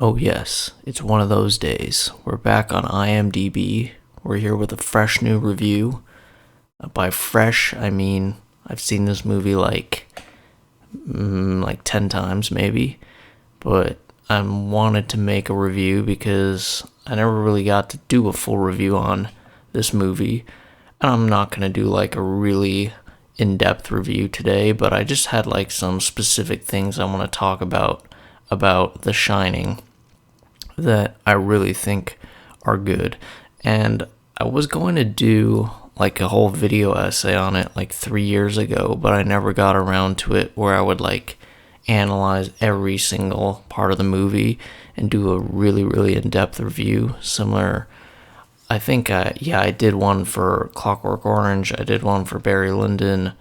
Oh, yes, it's one of those days. We're back on IMDb. We're here with a fresh new review. By fresh, I mean I've seen this movie like 10 times maybe, but I wanted to make a review because I never really got to do a full review on this movie. And I'm not going to do like a really in-depth review today, but I just had like some specific things I want to talk about The Shining that I really think are good. And I was going to do like a whole video essay on it like 3 years ago, but I never got around to it where I would like analyze every single part of the movie and do a really in-depth review. Similar, I think I did one for Clockwork Orange, I did one for Barry Lyndon,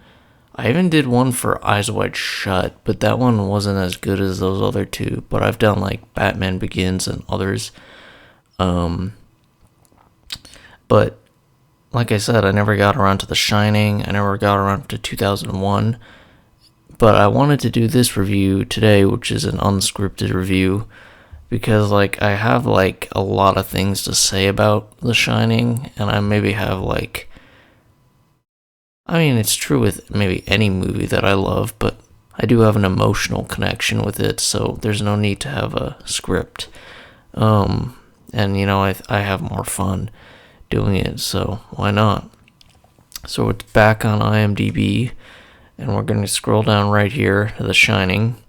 I even did one for Eyes Wide Shut, but that one wasn't as good as those other two. But I've done like Batman Begins and others. But like I said, I never got around to The Shining. I never got around to 2001. But I wanted to do this review today, which is an unscripted review, because like I have like a lot of things to say about The Shining, and I maybe have like, I mean, it's true with maybe any movie that I love, but I do have an emotional connection with it, so there's no need to have a script. And you know, I have more fun doing it, so why not? So it's back on IMDb, and we're going to scroll down right here to The Shining.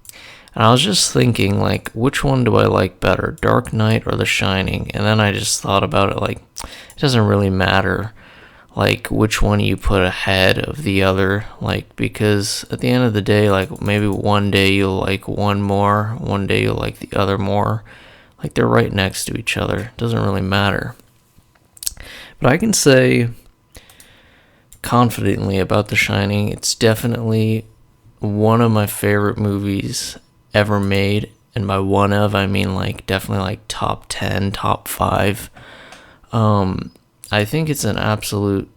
And I was just thinking, like, which one do I like better, Dark Knight or The Shining? And then I just thought about it, like, it doesn't really matter like which one you put ahead of the other, like, because at the end of the day, like, maybe one day you'll like one more, one day you'll like the other more. Like, they're right next to each other. It doesn't really matter. But I can say confidently about The Shining, it's definitely one of my favorite movies ever made. And by one of, I mean like definitely like top 10, top 5. I think it's an absolute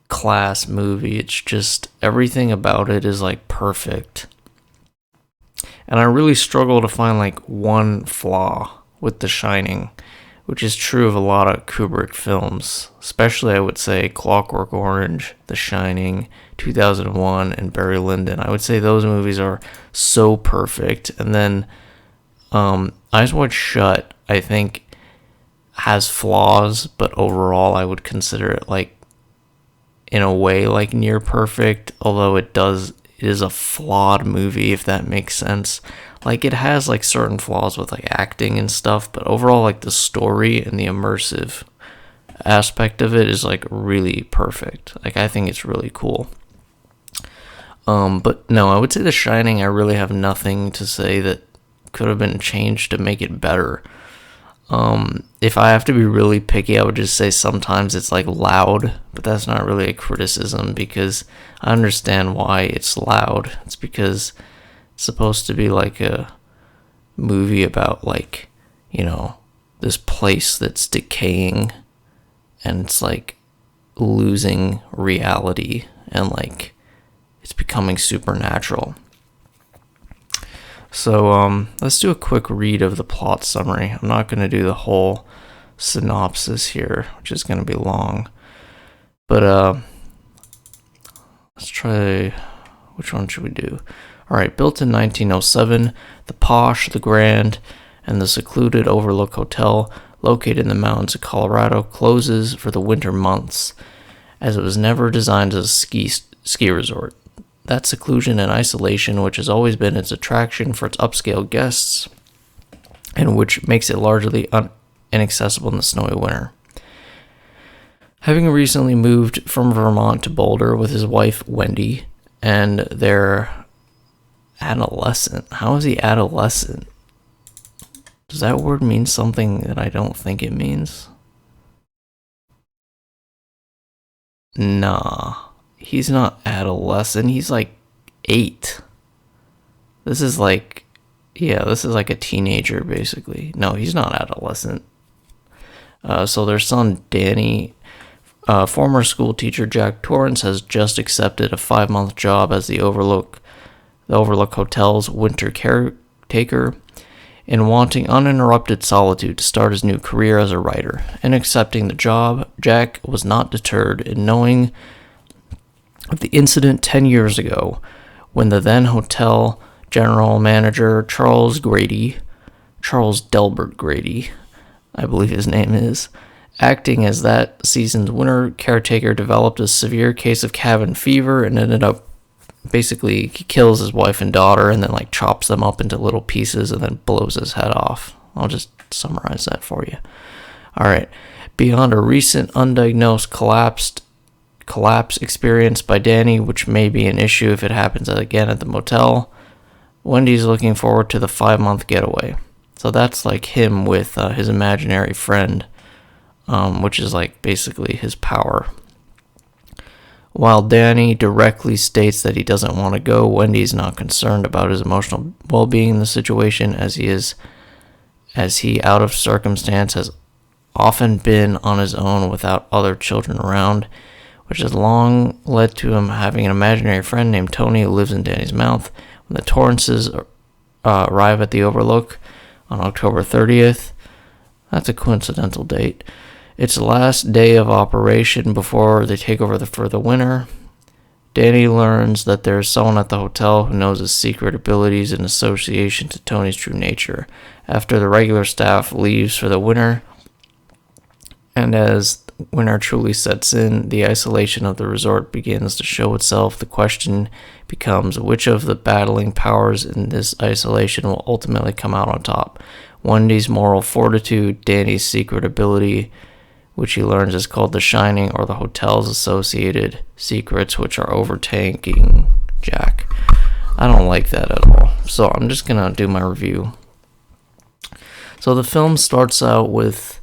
class movie. It's just everything about it is like perfect. And I really struggle to find like one flaw with The Shining, which is true of a lot of Kubrick films, especially I would say Clockwork Orange, The Shining, 2001, and Barry Lyndon. I would say those movies are so perfect. And then Eyes Wide Shut, I think, has flaws, but overall I would consider it like in a way like near perfect, although it is a flawed movie, if that makes sense. Like, it has like certain flaws with like acting and stuff, but overall like the story and the immersive aspect of it is like really perfect. Like, I think it's really cool. But no, I would say The Shining, I really have nothing to say that could have been changed to make it better. If I have to be really picky, I would just say sometimes it's like loud, but that's not really a criticism because I understand why it's loud. It's because it's supposed to be like a movie about like, you know, this place that's decaying and it's like losing reality and like it's becoming supernatural. So let's do a quick read of the plot summary. I'm not going to do the whole synopsis here, which is going to be long. But let's try, which one should we do? Alright, built in 1907, the posh, the grand, and the secluded Overlook Hotel, located in the mountains of Colorado, closes for the winter months, as it was never designed as a ski resort. That seclusion and isolation, which has always been its attraction for its upscale guests, and which makes it largely inaccessible in the snowy winter. Having recently moved from Vermont to Boulder with his wife, Wendy, and their adolescent. How is he adolescent? Does that word mean something that I don't think it means? Nah. He's not adolescent. He's like 8. This is like a teenager, basically. No, he's not adolescent. So their son, Danny, former school teacher Jack Torrance, has just accepted a 5-month job as the Overlook Hotel's winter caretaker. In wanting uninterrupted solitude to start his new career as a writer and accepting the job, Jack was not deterred in knowing of the incident 10 years ago when the then hotel general manager Charles Delbert Grady, I believe his name is, acting as that season's winter caretaker, developed a severe case of cabin fever and ended up basically he kills his wife and daughter and then like chops them up into little pieces and then blows his head off. I'll just summarize that for you. All right. Beyond a recent undiagnosed collapse experienced by Danny, which may be an issue if it happens again at the motel, Wendy's looking forward to the 5-month getaway. So that's like him with his imaginary friend, which is like basically his power. While Danny directly states that he doesn't want to go, Wendy's not concerned about his emotional well-being in the situation as he out of circumstance has often been on his own without other children around, which has long led to him having an imaginary friend named Tony who lives in Danny's mouth. When the Torrances arrive at the Overlook on October 30th, that's a coincidental date, it's the last day of operation before they take over for the winter. Danny learns that there's someone at the hotel who knows his secret abilities in association to Tony's true nature. After the regular staff leaves for the winter, and as winter truly sets in, the isolation of the resort begins to show itself. The question becomes which of the battling powers in this isolation will ultimately come out on top. Wendy's moral fortitude, Danny's secret ability, which he learns is called The Shining, or the hotel's associated secrets, which are overtaking Jack. I don't like that at all. So I'm just going to do my review. So the film starts out with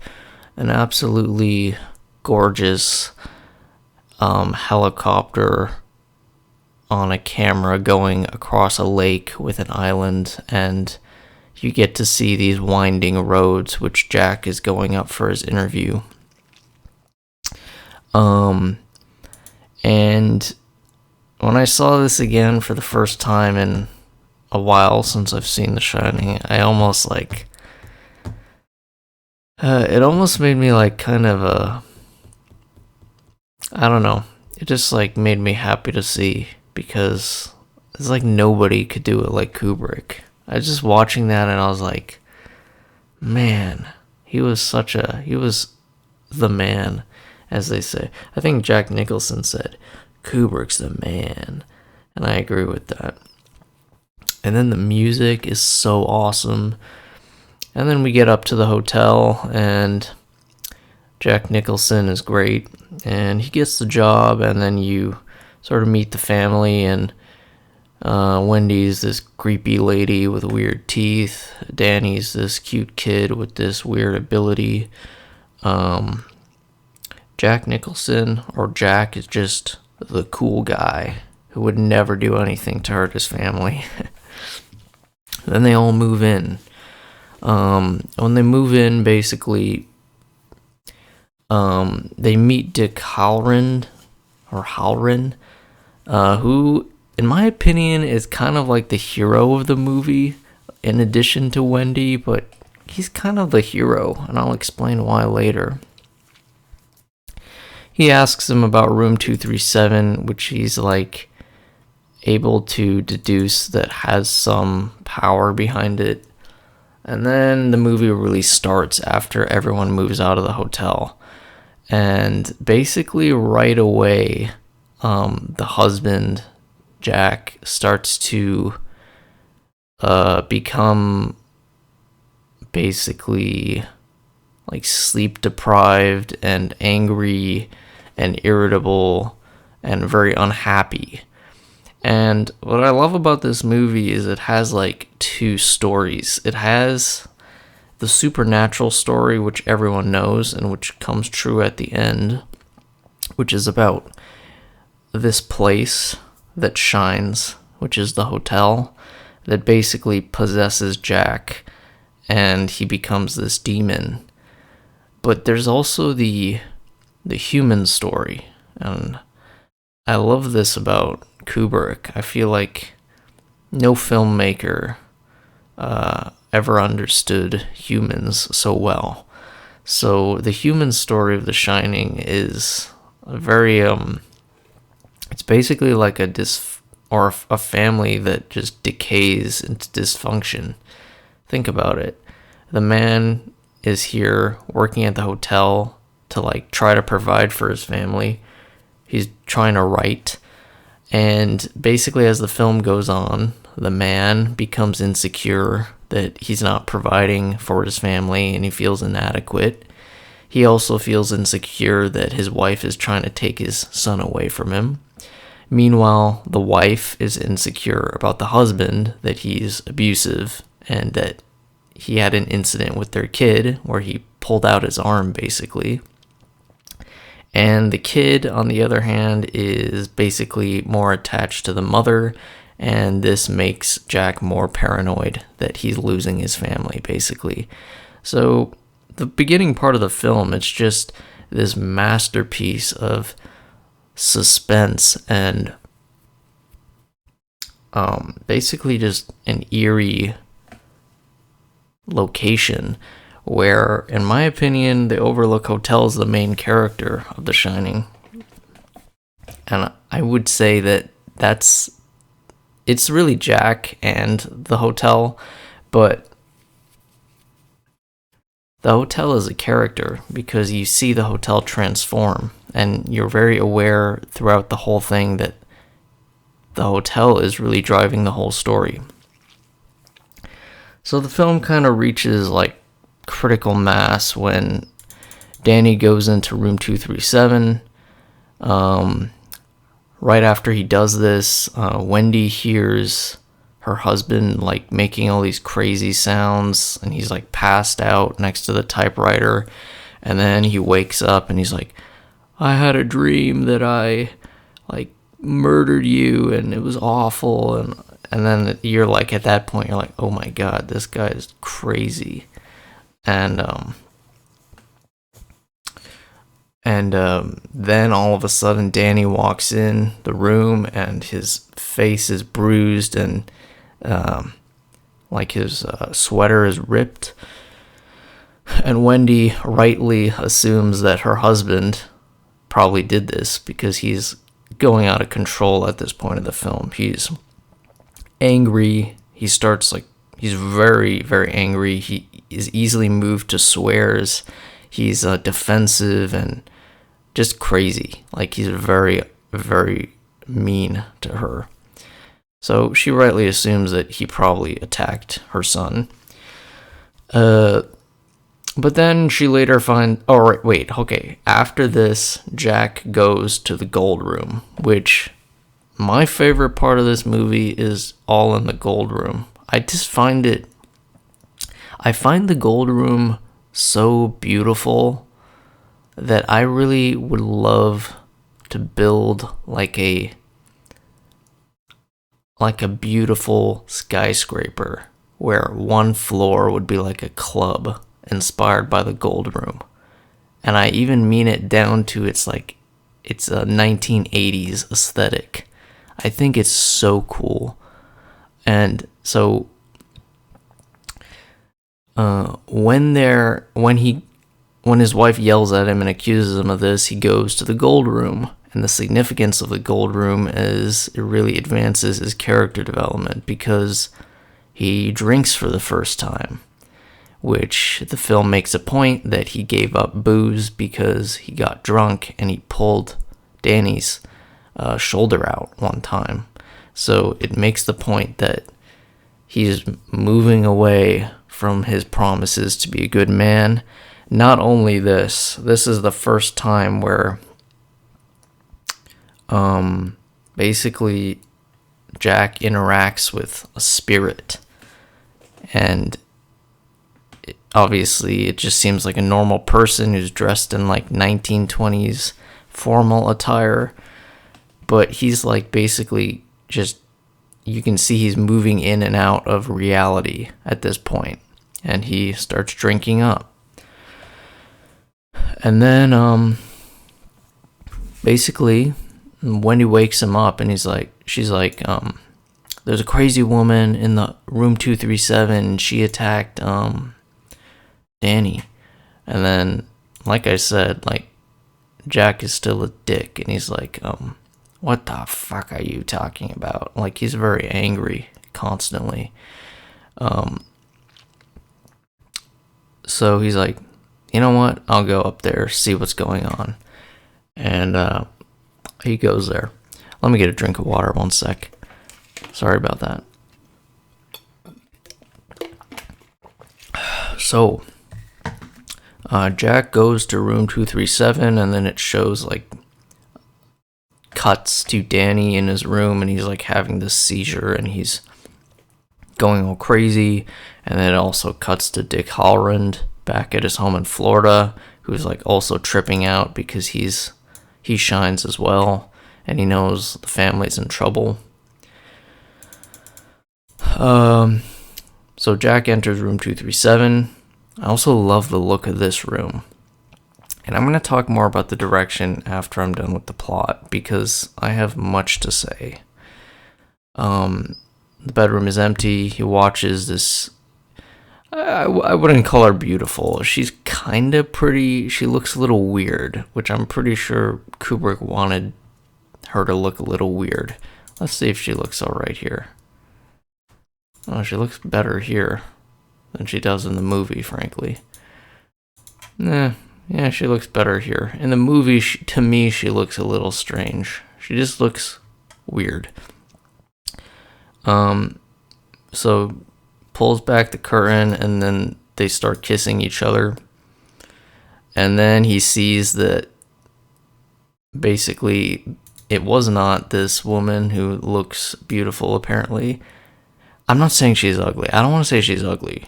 an absolutely gorgeous helicopter on a camera going across a lake with an island, and you get to see these winding roads which Jack is going up for his interview. And when I saw this again for the first time in a while since I've seen The Shining, I almost like, it almost made me like kind of I don't know, it just like made me happy to see, because it's like nobody could do it like Kubrick. I was just watching that and I was like, man, he was the man, as they say. I think Jack Nicholson said, Kubrick's the man, and I agree with that. And then the music is so awesome. And then we get up to the hotel, and Jack Nicholson is great, and he gets the job, and then you sort of meet the family, and Wendy's this creepy lady with weird teeth. Danny's this cute kid with this weird ability. Jack Nicholson, or Jack, is just the cool guy who would never do anything to hurt his family. Then they all move in. When they move in, basically, they meet Dick Hallorann, who, in my opinion, is kind of like the hero of the movie, in addition to Wendy, but he's kind of the hero, and I'll explain why later. He asks him about room 237, which he's like able to deduce that has some power behind it. And then the movie really starts after everyone moves out of the hotel. And basically right away, the husband, Jack, starts to become basically like sleep deprived and angry and irritable and very unhappy. And what I love about this movie is it has like two stories. It has the supernatural story, which everyone knows and which comes true at the end, which is about this place that shines, which is the hotel, that basically possesses Jack, and he becomes this demon. But there's also the human story, and I love this about Kubrick. I feel like no filmmaker ever understood humans so well. So the human story of The Shining is a very it's basically like a family that just decays into dysfunction. Think about it. The man is here working at the hotel to like try to provide for his family. He's trying to write, and basically as the film goes on, the man becomes insecure that he's not providing for his family and he feels inadequate. He also feels insecure that his wife is trying to take his son away from him. Meanwhile, the wife is insecure about the husband, that he's abusive and that he had an incident with their kid where he pulled out his arm, basically. And the kid, on the other hand, is basically more attached to the mother, and this makes Jack more paranoid that he's losing his family, basically. So the beginning part of the film, it's just this masterpiece of suspense and basically just an eerie location where, in my opinion, the Overlook Hotel is the main character of The Shining. And I would say that it's really Jack and the hotel, but the hotel is a character because you see the hotel transform, and you're very aware throughout the whole thing that the hotel is really driving the whole story. So the film kind of reaches like critical mass when Danny goes into room 237. Right after he does this, Wendy hears her husband like making all these crazy sounds, and he's like passed out next to the typewriter. And then he wakes up and he's like, I had a dream that I like murdered you and it was awful. And then you're like, at that point, you're like, oh my God, this guy is crazy. And then all of a sudden Danny walks in the room and his face is bruised and like his sweater is ripped. And Wendy rightly assumes that her husband probably did this because he's going out of control at this point of the film. He's angry. He's very, very angry. He is easily moved to swears. He's defensive and just crazy. Like, he's very, very mean to her. So she rightly assumes that he probably attacked her son. But then she later finds... After this, Jack goes to the gold room, which my favorite part of this movie is all in the gold room. I find the gold room so beautiful that I really would love to build like a beautiful skyscraper where one floor would be like a club inspired by the gold room. And I even mean it down to it's a 1980s aesthetic. I think it's so cool. And so when his wife yells at him and accuses him of this, he goes to the gold room. And the significance of the gold room is it really advances his character development because he drinks for the first time, which the film makes a point that he gave up booze because he got drunk and he pulled Danny's shoulder out one time. So it makes the point that he's moving away from his promises to be a good man. Not only this is the first time where basically Jack interacts with a spirit, and obviously it just seems like a normal person who's dressed in like 1920s formal attire, but he's like basically just, you can see he's moving in and out of reality at this point, and he starts drinking up. And then basically Wendy wakes him up and she's like, there's a crazy woman in the room 237. She attacked Danny. And then, like I said, like, Jack is still a dick, and he's like, what the fuck are you talking about? Like, he's very angry constantly. So he's like, you know what? I'll go up there, see what's going on. And he goes there. Let me get a drink of water 1 sec. Sorry about that. So, Jack goes to room 237, and then it shows, like, cuts to Danny in his room, and he's, like, having this seizure, and he's going all crazy. And then it also cuts to Dick Halloran back at his home in Florida, who's, like, also tripping out because he shines as well, and he knows the family's in trouble. So Jack enters room 237. I also love the look of this room. And I'm going to talk more about the direction after I'm done with the plot, because I have much to say. The bedroom is empty. He watches this. I wouldn't call her beautiful. She's kind of pretty. She looks a little weird, which I'm pretty sure Kubrick wanted her to look a little weird. Let's see if she looks alright here. Oh, she looks better here than she does in the movie, frankly. Yeah, she looks better here. In the movie, to me, she looks a little strange. She just looks weird. So pulls back the curtain, and then they start kissing each other. And then he sees that basically it was not this woman who looks beautiful, apparently. I'm not saying she's ugly. I don't want to say she's ugly.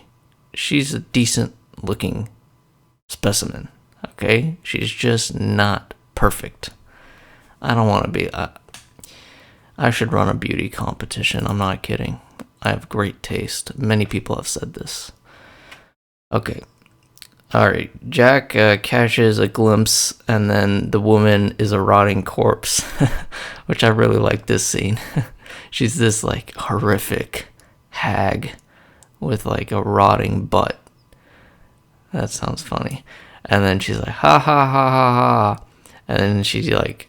She's a decent looking specimen, okay? She's just not perfect. I don't want to be... I should run a beauty competition. I'm not kidding. I have great taste. Many people have said this. Okay. Alright. Jack catches a glimpse, and then the woman is a rotting corpse, which I really like this scene. She's this, like, horrific hag with, like, a rotting butt. That sounds funny. And then she's like, ha ha ha ha ha. And then she's like,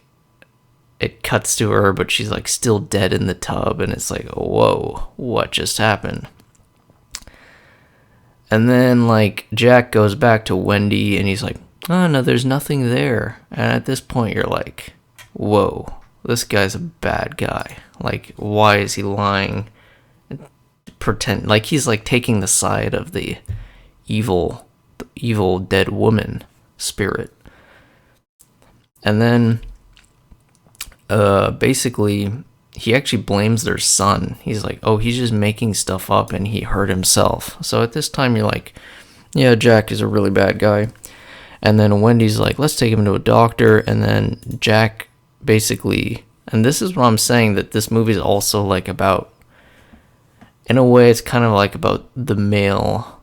it cuts to her, but she's, like, still dead in the tub, and it's like, whoa, what just happened? And then, like, Jack goes back to Wendy, and he's like, oh, no, there's nothing there. And at this point, you're like, whoa, this guy's a bad guy. Like, why is he lying? Pretend, like, he's, like, taking the side of the evil dead woman spirit. And then... basically, he actually blames their son. He's like, oh, he's just making stuff up and he hurt himself. So at this time, you're like, yeah, Jack is a really bad guy. And then Wendy's like, let's take him to a doctor. And then Jack basically, and this is what I'm saying, that this movie is also like about, in a way, it's kind of like about the male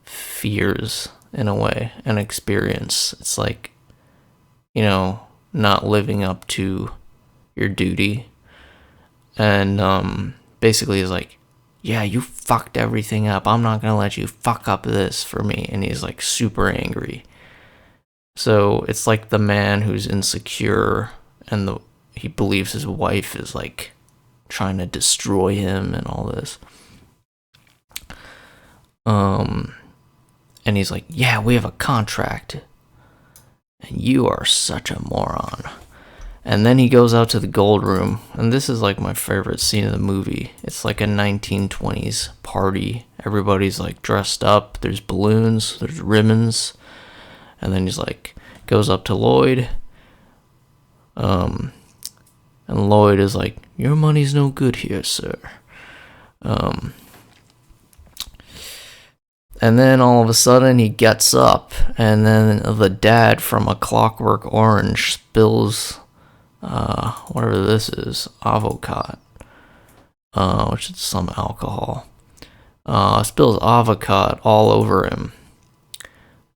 fears, in a way, and experience. It's like, you know, not living up to your duty. And basically is like, yeah, you fucked everything up. I'm not gonna let you fuck up this for me. And he's like super angry. So it's like the man who's insecure, and he believes his wife is like trying to destroy him and all this. And he's like, yeah, we have a contract, and you are such a moron. And then he goes out to the gold room, and this is like my favorite scene of the movie. It's like a 1920s party. Everybody's like dressed up. There's balloons, there's ribbons. And then he's like, goes up to Lloyd. And Lloyd is like, your money's no good here, sir. And then all of a sudden he gets up, and then the dad from A Clockwork Orange spills, whatever this is, avocado, which is some alcohol, spills avocado all over him.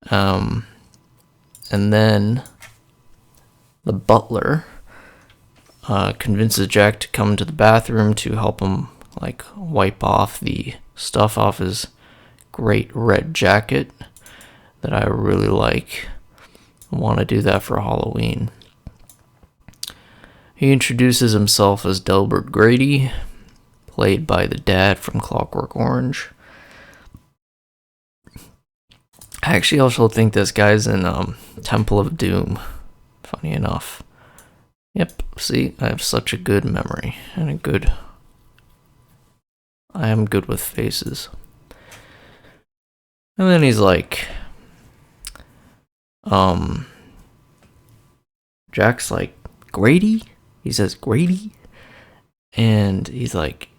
And then the butler convinces Jack to come to the bathroom to help him like wipe off the stuff off his great red jacket that I really like. I want to do that for Halloween. He introduces himself as Delbert Grady, played by the dad from Clockwork Orange. I actually also think this guy's in Temple of Doom, funny enough. Yep, see, I have such a good memory, and I am good with faces. And then he's like, Jack's like, Grady? He says, Grady? And he's like,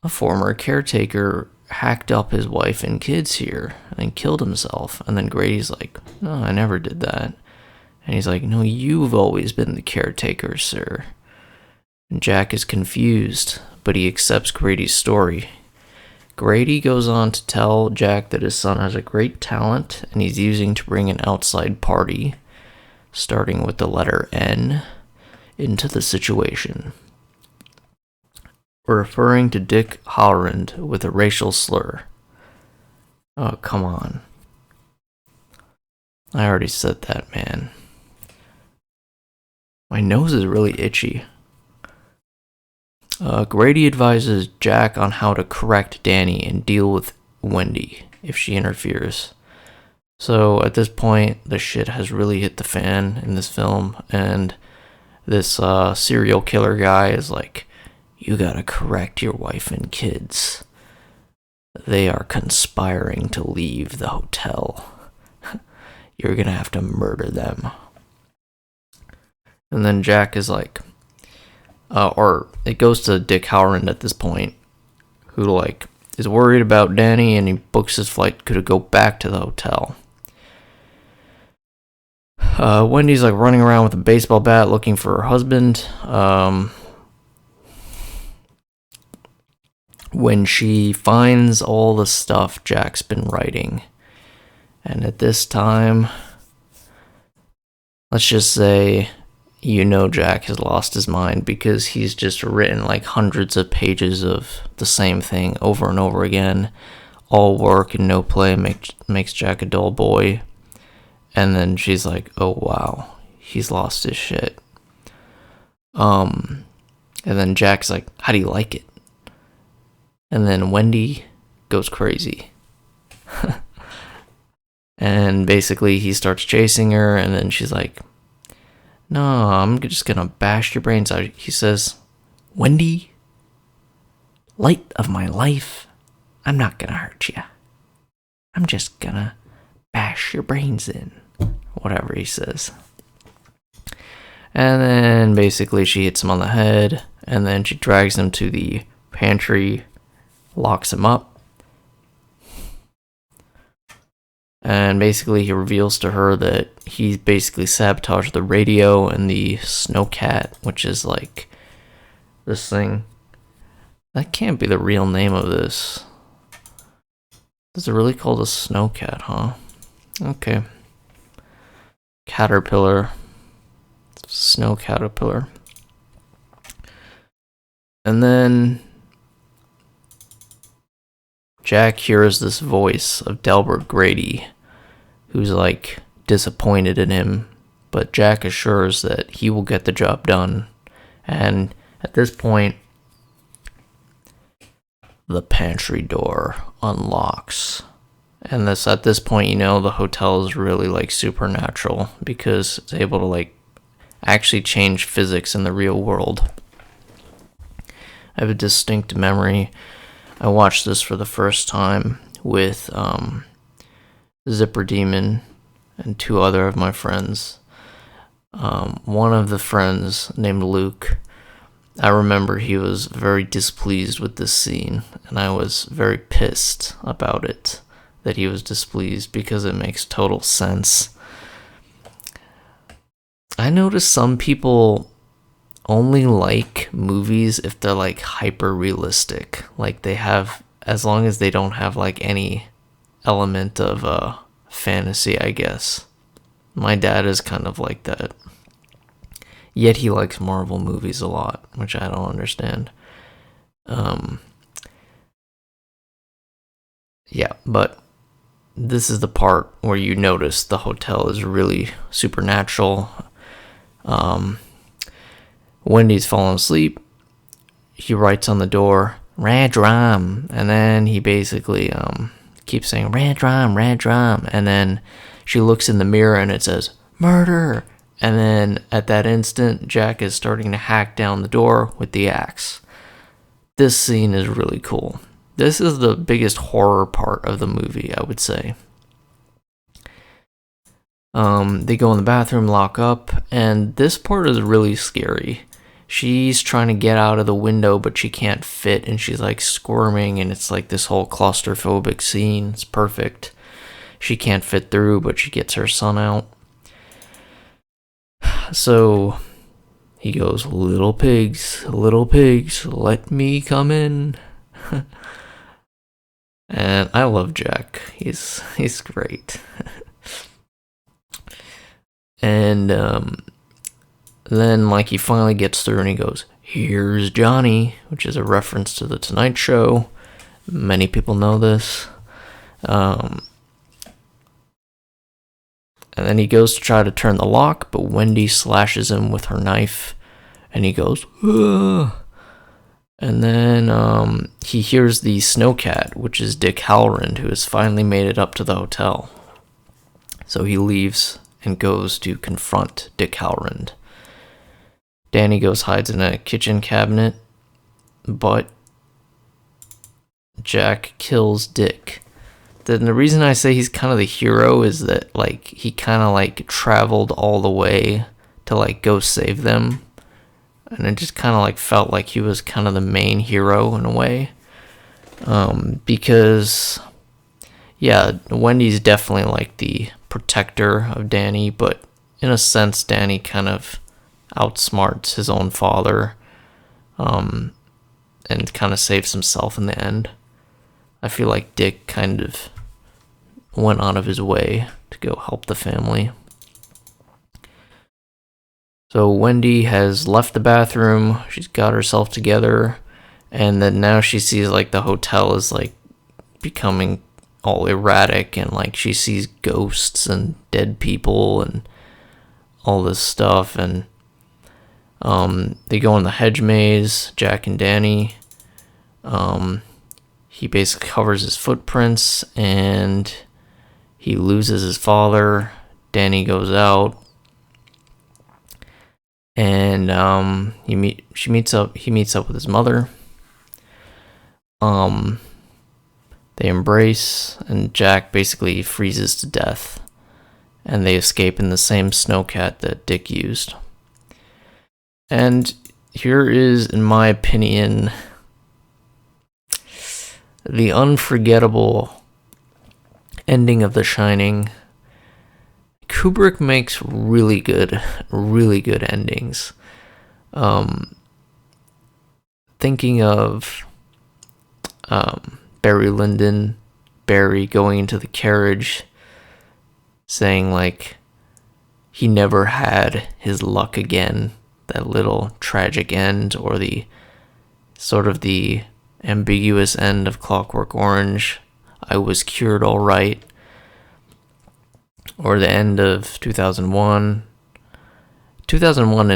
a former caretaker hacked up his wife and kids here and killed himself. And then Grady's like, no, I never did that. And he's like, no, you've always been the caretaker, sir. And Jack is confused, but he accepts Grady's story. Grady goes on to tell Jack that his son has a great talent and he's using to bring an outside party, starting with the letter N, into the situation. Referring to Dick Halloran with a racial slur. Oh, come on. I already said that, man. My nose is really itchy. Grady advises Jack on how to correct Danny and deal with Wendy if she interferes. So at this point, the shit has really hit the fan in this film, and this serial killer guy is like, you gotta correct your wife and kids. They are conspiring to leave the hotel. You're gonna have to murder them. And then Jack is like, or it goes to Dick Halloran at this point, who like is worried about Danny, and he books his flight to go back to the hotel. Wendy's like running around with a baseball bat looking for her husband. When she finds all the stuff Jack's been writing. And at this time, let's just say, Jack has lost his mind, because he's just written like hundreds of pages of the same thing over and over again. All work and no play makes Jack a dull boy. And then she's like, oh wow, he's lost his shit. And then Jack's like, how do you like it? And then Wendy goes crazy. And basically he starts chasing her, and then she's like, no, I'm just gonna bash your brains out. He says, Wendy, light of my life, I'm not gonna hurt you. I'm just gonna bash your brains in. Whatever he says. And then basically she hits him on the head, and then she drags him to the pantry, locks him up. And basically he reveals to her that he basically sabotaged the radio and the Snowcat, which is like this thing. That can't be the real name of this. Is it really called a Snowcat, huh? Okay. Caterpillar. Snow caterpillar. And then Jack hears this voice of Delbert Grady, who's like disappointed in him, but Jack assures that he will get the job done. And at this point, the pantry door unlocks. And at this point, the hotel is really like supernatural, because it's able to like actually change physics in the real world. I have a distinct memory. I watched this for the first time with Zipper Demon and two other of my friends. One of the friends, named Luke, I remember he was very displeased with this scene, and I was very pissed about it, that he was displeased, because it makes total sense. I noticed some people only like movies if they're like hyper realistic, like they have, as long as they don't have like any element of fantasy, I guess. My dad is kind of like that. Yet he likes Marvel movies a lot, which I don't understand. Yeah, but this is the part where you notice the hotel is really supernatural. Wendy's falling asleep. He writes on the door, "Red Rum," and then he basically keeps saying, "Red Rum, Red Rum," and then she looks in the mirror and it says, "Murder." And then at that instant, Jack is starting to hack down the door with the axe. This scene is really cool. This is the biggest horror part of the movie, I would say. They go in the bathroom, lock up, and this part is really scary. She's trying to get out of the window, but she can't fit, and she's like squirming, and it's like this whole claustrophobic scene. It's perfect. She can't fit through, but she gets her son out. So he goes, little pigs, let me come in." And I love Jack. He's great. And then like he finally gets through and he goes, "Here's Johnny," which is a reference to The Tonight Show. Many people know this. And then he goes to try to turn the lock, but Wendy slashes him with her knife, and he goes, "Ugh." And then he hears the snowcat, which is Dick Halloran, who has finally made it up to the hotel. So he leaves and goes to confront Dick Halloran. Danny goes hides in a kitchen cabinet, but Jack kills Dick. Then the reason I say he's kind of the hero is that like he kind of like traveled all the way to like go save them, and it just kind of like felt like he was kind of the main hero in a way, because yeah, Wendy's definitely like the protector of Danny, but in a sense Danny kind of outsmarts his own father, and kind of saves himself in the end. I feel like Dick kind of went out of his way to go help the family. So Wendy has left the bathroom, she's got herself together, and then now she sees like the hotel is like becoming all erratic, and like she sees ghosts and dead people and all this stuff, and they go in the hedge maze, Jack and Danny. He basically covers his footprints and he loses his father. Danny goes out, and he meets up with his mother. They embrace, and Jack basically freezes to death, and they escape in the same snowcat that Dick used. And here is, in my opinion, the unforgettable ending of The Shining. Kubrick makes really good endings. Thinking of Barry Lyndon, Barry going into the carriage, saying like he never had his luck again, that little tragic end, or the sort of the ambiguous end of Clockwork Orange, I was cured all right, or the end of 2001 2001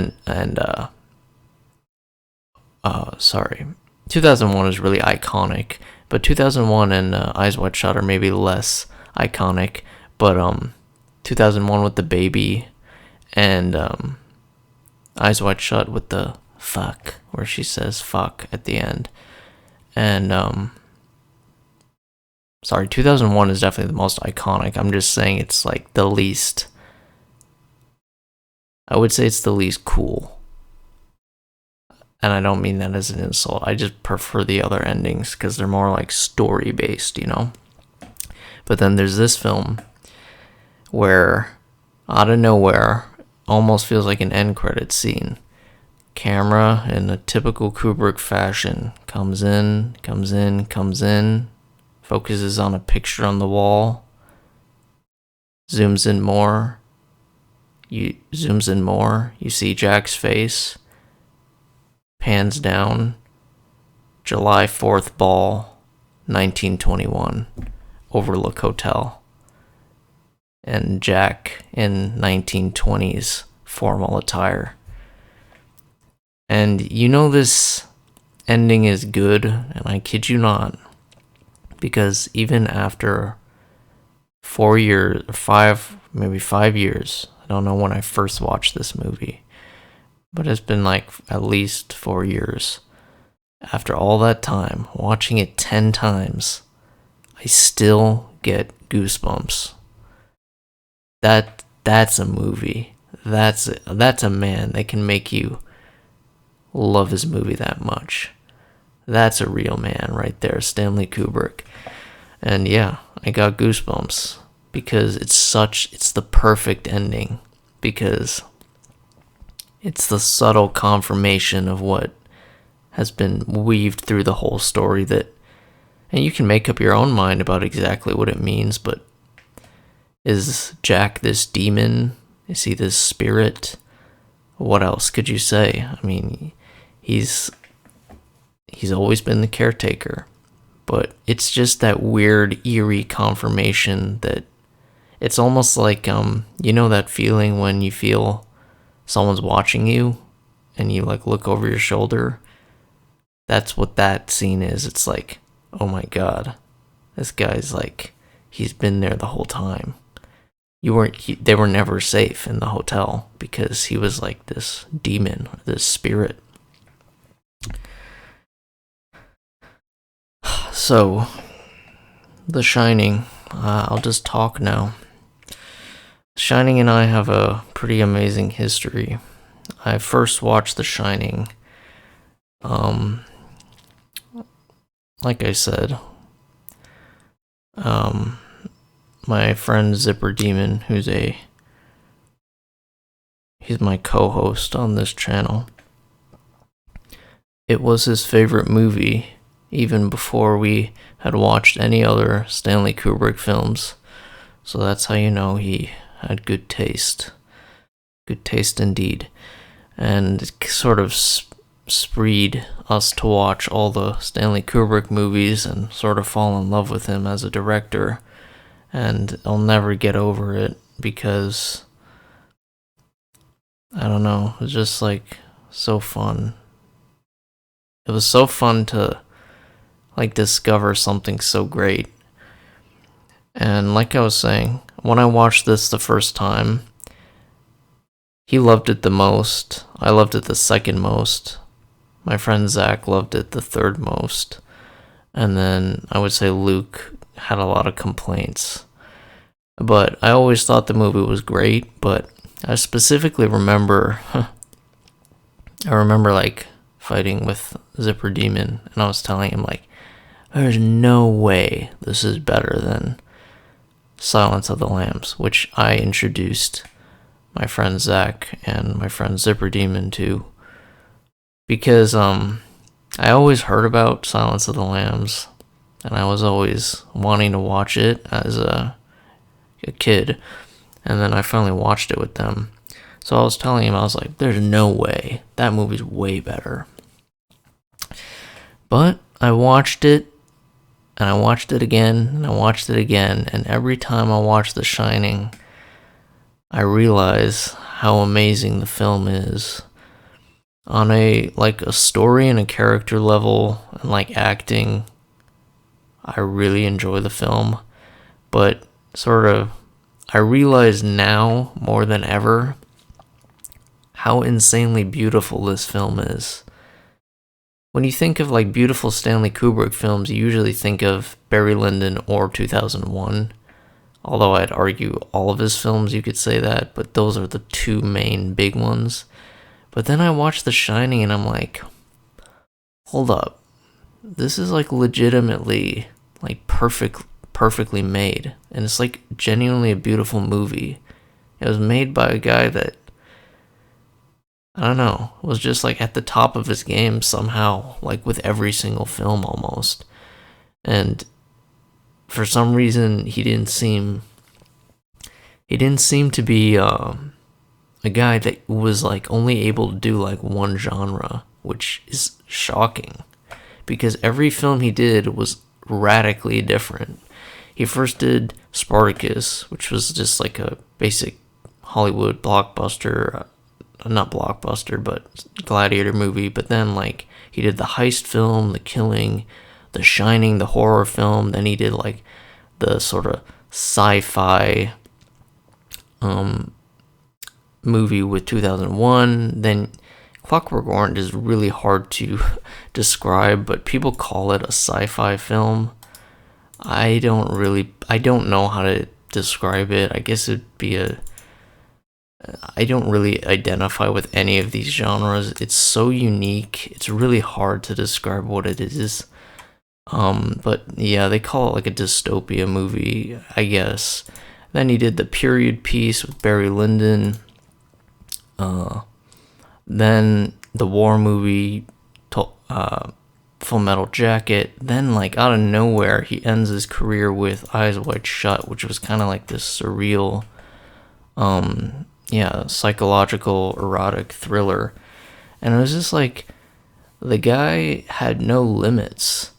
is really iconic, but 2001 and Eyes Wide Shut are maybe less iconic, but 2001 with the baby, and Eyes Wide Shut with the fuck, where she says fuck at the end. And 2001 is definitely the most iconic. I'm just saying it's like the least, I would say it's the least cool. And I don't mean that as an insult. I just prefer the other endings because they're more like story based, you know? But then there's this film where, out of nowhere, almost feels like an end credit scene. Camera, in a typical Kubrick fashion, comes in, focuses on a picture on the wall, zooms in more, you zooms in more, you see Jack's face, pans down, July 4th ball, 1921, Overlook Hotel, and Jack in 1920s formal attire. And you know this ending is good, and I kid you not, because even after 4 years, 5 years, I don't know when I first watched this movie, but it's been like at least 4 years. After all that time, watching it 10 times, I still get goosebumps. That's a movie. That's a man that can make you love his movie that much. That's a real man right there, Stanley Kubrick. And yeah, I got goosebumps because it's the perfect ending, because it's the subtle confirmation of what has been weaved through the whole story, and you can make up your own mind about exactly what it means, but is Jack this demon? Is he this spirit? What else could you say? I mean, he's always been the caretaker, but it's just that weird, eerie confirmation that it's almost like, you know that feeling when you feel someone's watching you and you like look over your shoulder? That's what that scene is. It's like, oh my god, this guy's like, he's been there the whole time. They were never safe in the hotel because he was like this demon, this spirit. So, The Shining, I'll just talk now. Shining and I have a pretty amazing history. I first watched The Shining, like I said, my friend Zipper Demon, he's my co-host on this channel. It was his favorite movie even before we had watched any other Stanley Kubrick films. So that's how you know he had good taste. Good taste indeed. And it sort of spreed us to watch all the Stanley Kubrick movies and sort of fall in love with him as a director. And I'll never get over it because, I don't know, it was just like so fun. It was so fun to like discover something so great. And like I was saying, when I watched this the first time, he loved it the most. I loved it the second most. My friend Zach loved it the third most. And then I would say Luke had a lot of complaints. But I always thought the movie was great, but I specifically remember, I remember like fighting with Zipper Demon, and I was telling him like, there's no way this is better than Silence of the Lambs, which I introduced my friend Zach and my friend Zipper Demon to, because I always heard about Silence of the Lambs, and I was always wanting to watch it as a kid, and then I finally watched it with them. So I was telling him, I was like, there's no way, that movie's way better. But I watched it, and I watched it again, and I watched it again, and every time I watch The Shining, I realize how amazing the film is. On a story and a character level, and like acting, I really enjoy the film. But sort of, I realize now more than ever how insanely beautiful this film is. When you think of like beautiful Stanley Kubrick films, you usually think of Barry Lyndon or 2001. Although I'd argue all of his films, you could say that, but those are the two main big ones. But then I watched The Shining and I'm like, hold up. This is like legitimately like perfectly made. And it's like genuinely a beautiful movie. It was made by a guy that, I don't know, was just like at the top of his game somehow, like with every single film almost. And for some reason he didn't seem to be a guy that was like only able to do like one genre, which is shocking because every film he did was radically different. He first did Spartacus, which was just like a basic Hollywood blockbuster, not blockbuster, but gladiator movie. But then like he did the heist film, The Killing, The Shining, the horror film. Then he did like the sort of sci-fi movie with 2001. Then Clockwork Orange is really hard to describe, but people call it a sci-fi film. I don't know how to describe it. I guess it'd be I don't really identify with any of these genres. It's so unique. It's really hard to describe what it is. But yeah, they call it like a dystopia movie, I guess. Then he did the period piece with Barry Lyndon. Then the war movie, Full Metal Jacket. Then, like, out of nowhere, he ends his career with Eyes Wide Shut, which was kind of like this surreal, psychological, erotic thriller. And it was just like, the guy had no limits.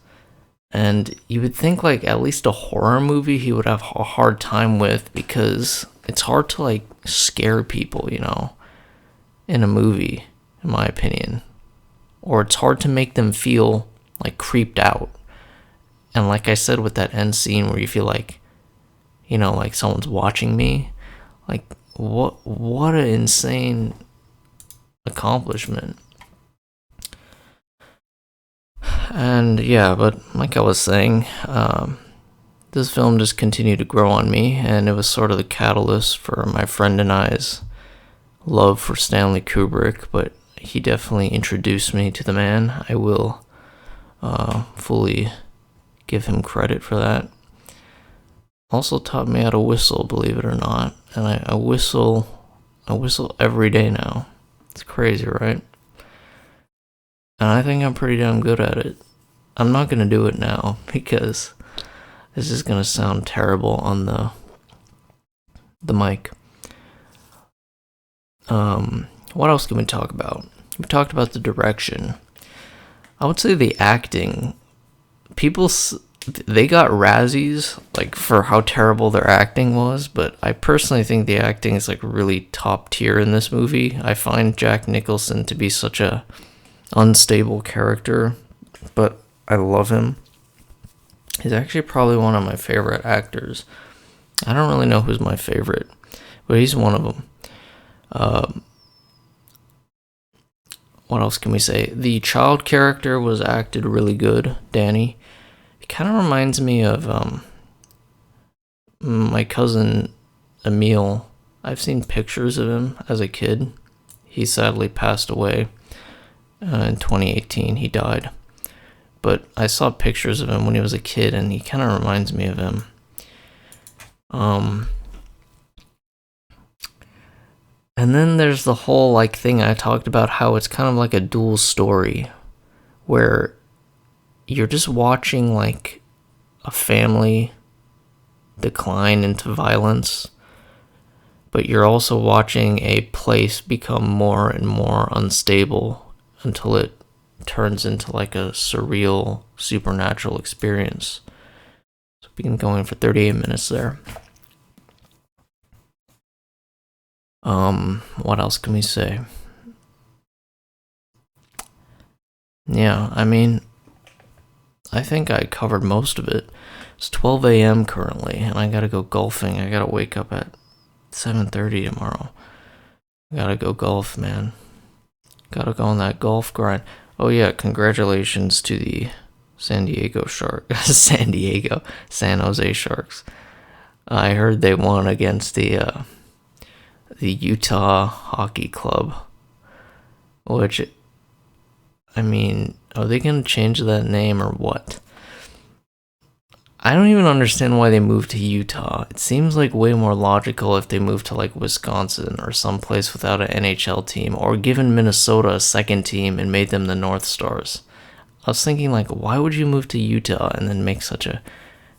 And you would think, like, at least a horror movie he would have a hard time with, because it's hard to, like, scare people, in a movie, in my opinion. Or it's hard to make them feel, like, creeped out. And like I said with that end scene where you feel like, like someone's watching me, like, what an insane accomplishment. And yeah, but like I was saying, this film just continued to grow on me, and it was sort of the catalyst for my friend and I's love for Stanley Kubrick, but he definitely introduced me to the man. I will fully give him credit for that. Also taught me how to whistle, believe it or not, and I whistle every day now. It's crazy, right? And I think I'm pretty damn good at it. I'm not gonna do it now because this is gonna sound terrible on the mic. What else can we talk about? We talked about the direction. I would say the acting. They got Razzies, like, for how terrible their acting was, but I personally think the acting is, like, really top tier in this movie. I find Jack Nicholson to be such a unstable character, but I love him. He's actually probably one of my favorite actors. I don't really know who's my favorite, but he's one of them. What else can we say? The child character was acted really good, Danny. He kind of reminds me of my cousin Emil. I've seen pictures of him as a kid. He sadly passed away in 2018. He died. But I saw pictures of him when he was a kid, and he kind of reminds me of him. And then there's the whole, like, thing I talked about, how it's kind of like a dual story, where you're just watching, like, a family decline into violence, but you're also watching a place become more and more unstable until it turns into, like, a surreal, supernatural experience. So we've been going for 38 minutes there. What else can we say? Yeah, I mean, I think I covered most of it. It's 12 a.m. currently, and I gotta go golfing. I gotta wake up at 7:30 tomorrow. I gotta go golf, man. Gotta go on that golf grind. Oh yeah, congratulations to the San Jose Sharks. I heard they won against the Utah Hockey Club, which, I mean, are they going to change that name or what? I don't even understand why they moved to Utah. It seems like way more logical if they moved to, like, Wisconsin or someplace without an NHL team, or given Minnesota a second team and made them the North Stars. I was thinking, like, why would you move to Utah and then make such a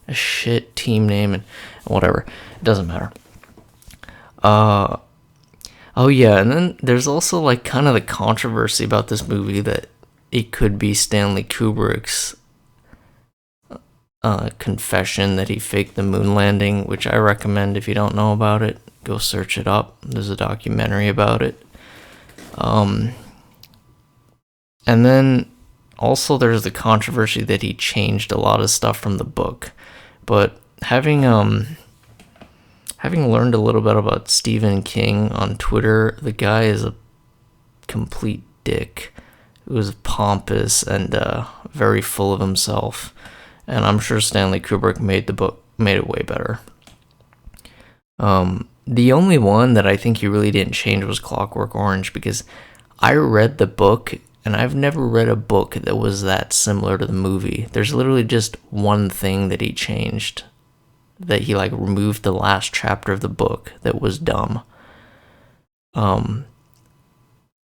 shit team name and whatever? It doesn't matter. I Oh yeah, and then there's also like kind of the controversy about this movie that it could be Stanley Kubrick's confession that he faked the moon landing, which I recommend if you don't know about it, go search it up. There's a documentary about it. And then also there's the controversy that he changed a lot of stuff from the book. But having learned a little bit about Stephen King on Twitter, the guy is a complete dick. He was pompous and very full of himself. And I'm sure Stanley Kubrick made it way better. The only one that I think he really didn't change was Clockwork Orange, because I read the book and I've never read a book that was that similar to the movie. There's literally just one thing that he changed, that he like removed the last chapter of the book that was dumb. But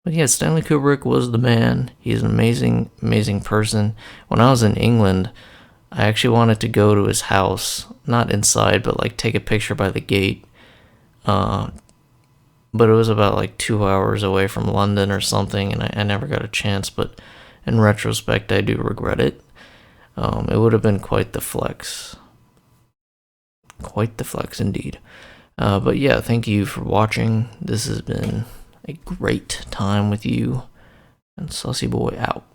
yeah, Stanley Kubrick was the man. He's an amazing, amazing person. When I was in England, I actually wanted to go to his house, not inside, but like take a picture by the gate. But it was about like 2 hours away from London or something, and I never got a chance. But in retrospect, I do regret it. It would have been quite the flex. Quite the flex indeed. But yeah, thank you for watching. This has been a great time with you. And Saucy Boy out.